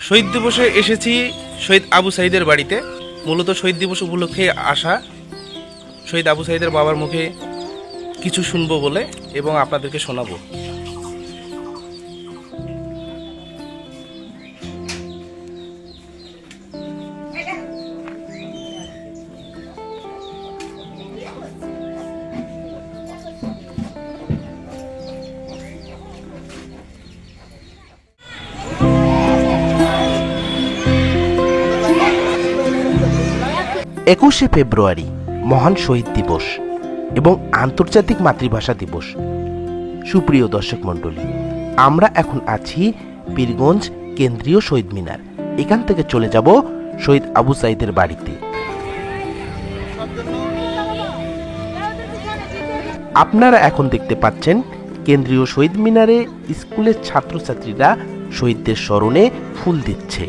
শহীদ দিবসে এসেছি শহীদ আবু সাইদের বাড়িতে। মূলত শহীদ দিবস উপলক্ষে আসা। শহীদ আবু সাইদের বাবার মুখে কিছু শুনবো বলে এবং আপনাদেরকে শোনাবো। একুশে ফেব্রুয়ারি মহান শহীদ দিবস এবং আন্তর্জাতিক মাতৃভাষা দিবস। সুপ্রিয় দর্শক মণ্ডলী, আমরা এখন আছি পীরগঞ্জ কেন্দ্রীয় শহীদ মিনার। এখান থেকে চলে যাব শহীদ আবু সাইদের বাড়িতে। আপনারা এখন দেখতে পাচ্ছেন কেন্দ্রীয় শহীদ মিনারে স্কুলের ছাত্রছাত্রীরা শহীদদের স্মরণে ফুল দিচ্ছে।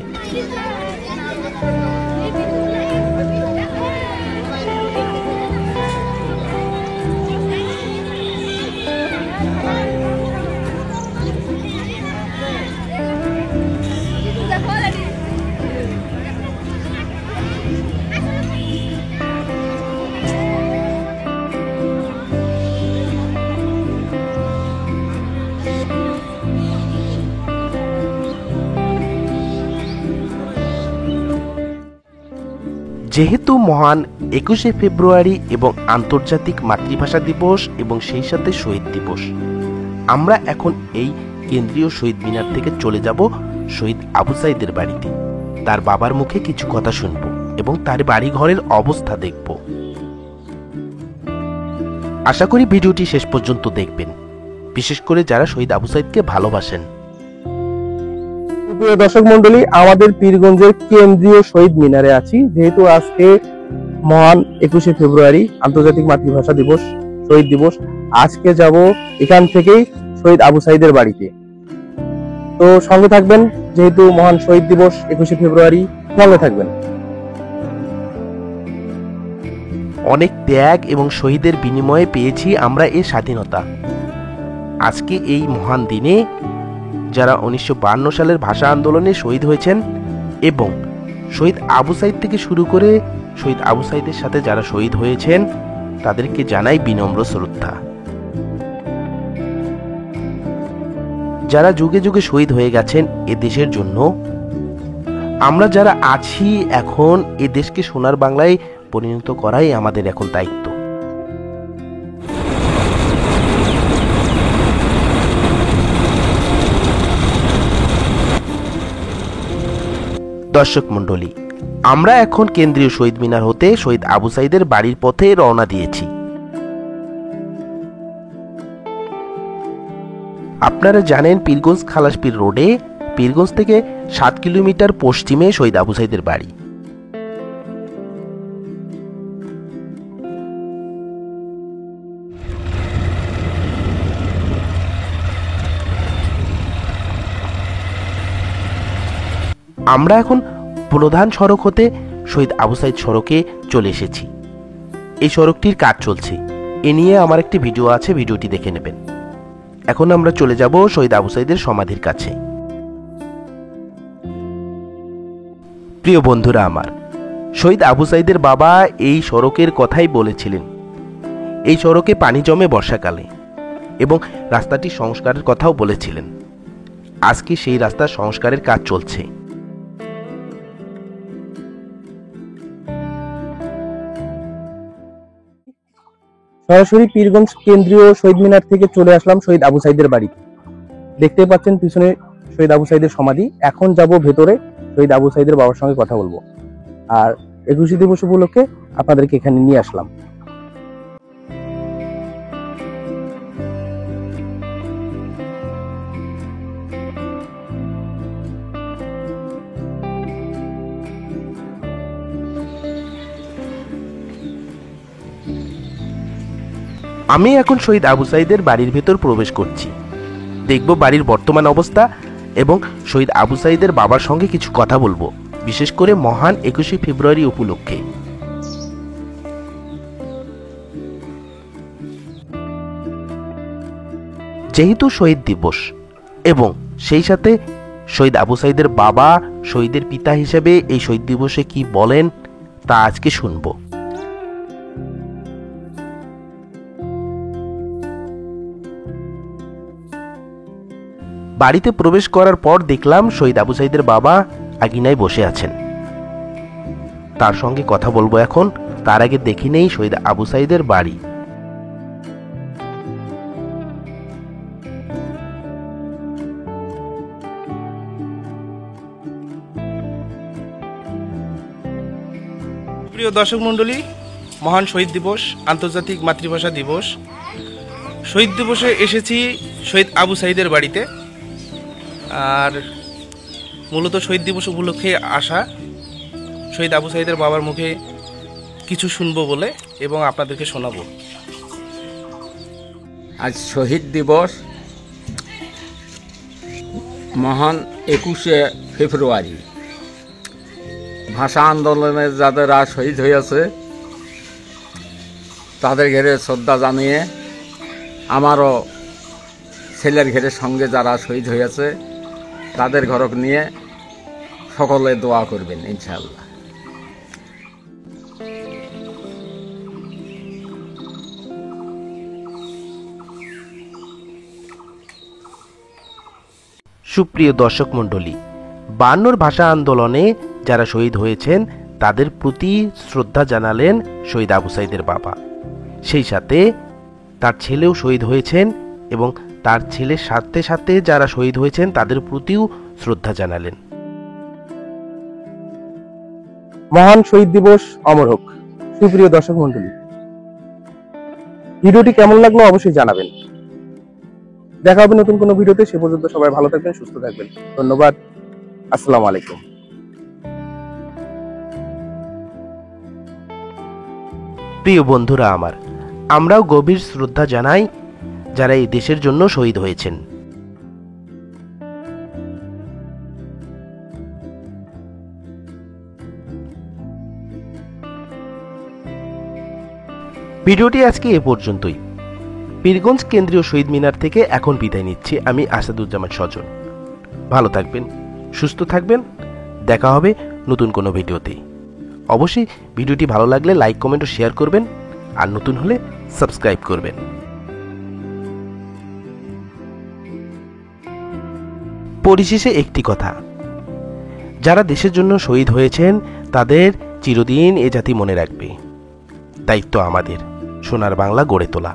যেহেতু মহান 21শে ফেব্রুয়ারি এবং আন্তর্জাতিক মাতৃভাষা দিবস এবং সেই সাথে শহীদ দিবস, আমরা এখন এই কেন্দ্রীয় শহীদ মিনার থেকে চলে যাব শহীদ আবু সাইদের বাড়িতে। তার বাবার মুখে কিছু কথা শুনব এবং তার বাড়ি ঘরের অবস্থা দেখব। আশা করি ভিডিওটি শেষ পর্যন্ত দেখবেন, বিশেষ করে যারা শহীদ আবু সাইদকে ভালোবাসেন। প্রিয় দর্শক মন্ডলী, আমাদের পীরগঞ্জের কেন্দ্রীয় শহীদ মিনারে আছি। যেহেতু আজকে মহান 21শে ফেব্রুয়ারি আন্তর্জাতিক মাতৃভাষা দিবস, শহীদ দিবস, আজকে যাব এখান থেকেই শহীদ আবু সাইদের বাড়িতে। তো সঙ্গে থাকবেন, যেহেতু মহান শহীদ দিবস 21শে ফেব্রুয়ারি, সঙ্গে থাকবেন। অনেক ত্যাগ এবং শহীদের বিনিময়ে পেয়েছি আমরা এই স্বাধীনতা। আজকে এই মহান দিনে যারা 1952 সালের ভাষা আন্দোলনে শহীদ হয়েছেন এবং শহীদ আবু সাইদ থেকে শুরু করে শহীদ আবু সাইদের সাথে যারা শহীদ হয়েছেন তাদেরকে জানাই বিনম্র শ্রদ্ধা। যারা যুগে যুগে শহীদ হয়ে গেছেন এ দেশের জন্য, আমরা যারা আছি এখন এ দেশকে সোনার বাংলায় পরিণত করাই আমাদের এখন দায়িত্ব। দর্শক মণ্ডলী, আমরা এখন কেন্দ্রীয় শহীদ মিনার হতে শহীদ আবু সাইদের বাড়ির পথে রওনা দিয়েছি। আপনারা জানেন পীরগঞ্জ খালাসপীর রোডে পীরগঞ্জ থেকে 7 কিলোমিটার পশ্চিমে শহীদ আবু সাইদের বাড়ি। আমরা এখন প্রধান সড়ক হতে শহীদ আবু সাইদ সড়কে চলে এসেছি। এই সড়কটির কাজ চলছে, এ নিয়ে আমার একটি ভিডিও আছে, ভিডিওটি দেখে নেবেন। এখন আমরা চলে যাব শহীদ আবু সাইদের সমাধির কাছে। প্রিয় বন্ধুরা আমার, শহীদ আবু সাইদের বাবা এই সড়কের কথাই বলেছিলেন। এই সড়কে পানি জমে বর্ষাকালে এবং রাস্তাটি সংস্কারের কথাও বলেছিলেন। আজকে সেই রাস্তার সংস্কারের কাজ চলছে। সরাসরি পীরগঞ্জ কেন্দ্রীয় শহীদ মিনার থেকে চলে আসলাম শহীদ আবু সাইদের বাড়িতে। দেখতে পাচ্ছেন পিছনে শহীদ আবু সাইদের সমাধি। এখন যাব ভেতরে, শহীদ আবু সাইদের বাবার সঙ্গে কথা বলবো। আর 21শে দিবস উপলক্ষে আপনাদেরকে এখানে নিয়ে আসলাম। আমি এখন শহীদ আবু সাইদের বাড়ির ভেতর প্রবেশ করছি। দেখব বাড়ির বর্তমান অবস্থা এবং শহীদ আবু সাইদের বাবার সঙ্গে কিছু কথা বলবো, বিশেষ করে মহান 21শে ফেব্রুয়ারি উপলক্ষে। যেহেতু শহীদ দিবস এবং সেই সাথে শহীদ আবু সাঈদের বাবা শহীদের পিতা হিসেবে এই শহীদ দিবসে কি বলেন তা আজকে শুনব। বাড়িতে প্রবেশ করার পর দেখলাম শহীদ আবু সাঈদের বাবা আঙিনায় বসে আছেন। তার সঙ্গে কথা বলবো এখন। তার আগে দেখি নেই শহীদ আবু সাঈদের বাড়ি। প্রিয় দর্শক মণ্ডলী, মহান শহীদ দিবস, আন্তর্জাতিক মাতৃভাষা দিবস। শহীদ দিবসে এসেছি শহীদ আবু সাঈদের বাড়িতে। আর মূলত শহীদ দিবস উপলক্ষে আসা, শহীদ আবু সাঈদের বাবার মুখে কিছু শুনবো বলে এবং আপনাদেরকে শোনাবো। আজ শহীদ দিবস, মহান 21শে ফেব্রুয়ারি। ভাষা আন্দোলনে যারা শহীদ হয়েছে তাদের ঘরে শ্রদ্ধা জানিয়ে, আমারও ছেলের ঘরের সঙ্গে যারা শহীদ হয়েছে তাদের ঘরক নিয়ে সকলে দোয়া করবেন ইনশাআল্লাহ। সুপ্রিয় দর্শক মণ্ডলী, 52 ভাষা আন্দোলনে যারা শহীদ হয়েছেন তাদের প্রতি শ্রদ্ধা জানালেন শহীদ আবু সাঈদের বাবা। সেই সাথে তার ছেলেও শহীদ হয়েছেন এবং তার ছেলের সাথে সাথে যারা শহীদ হয়েছেন তাদের প্রতিও শ্রদ্ধা জানালেন। মহান শহীদ দিবস অমর হোক। সুপ্রিয় দর্শক মণ্ডলী, ভিডিওটি কেমন লাগলো অবশ্যই জানাবেন। দেখা হবে নতুন কোনো ভিডিওতে। সে পর্যন্ত সবাই ভালো থাকবেন, সুস্থ থাকবেন। ধন্যবাদ। আসসালামু আলাইকুম। প্রিয় বন্ধুরা আমার, আমরাও গভীর শ্রদ্ধা জানাই যারা এই দেশের জন্য শহীদ হয়েছেন। ভিডিওটি আজকে এ পর্যন্তই। পীরগঞ্জ কেন্দ্রীয় শহীদ মিনার থেকে এখন বিদায় নিচ্ছি আমি, আসাদুজ্জামান সজন। ভালো থাকবেন, সুস্থ থাকবেন। দেখা হবে নতুন কোনো ভিডিওতে। অবশ্যই ভিডিওটি ভালো লাগলে লাইক, কমেন্ট ও শেয়ার করবেন, আর নতুন হলে সাবস্ক্রাইব করবেন। পরিশেষে একটি কথা, যারা দেশের জন্য শহীদ হয়েছেন তাদের চিরদিন এ জাতি মনে রাখবে। দায়িত্ব আমাদের সোনার বাংলা গড়ে তোলা।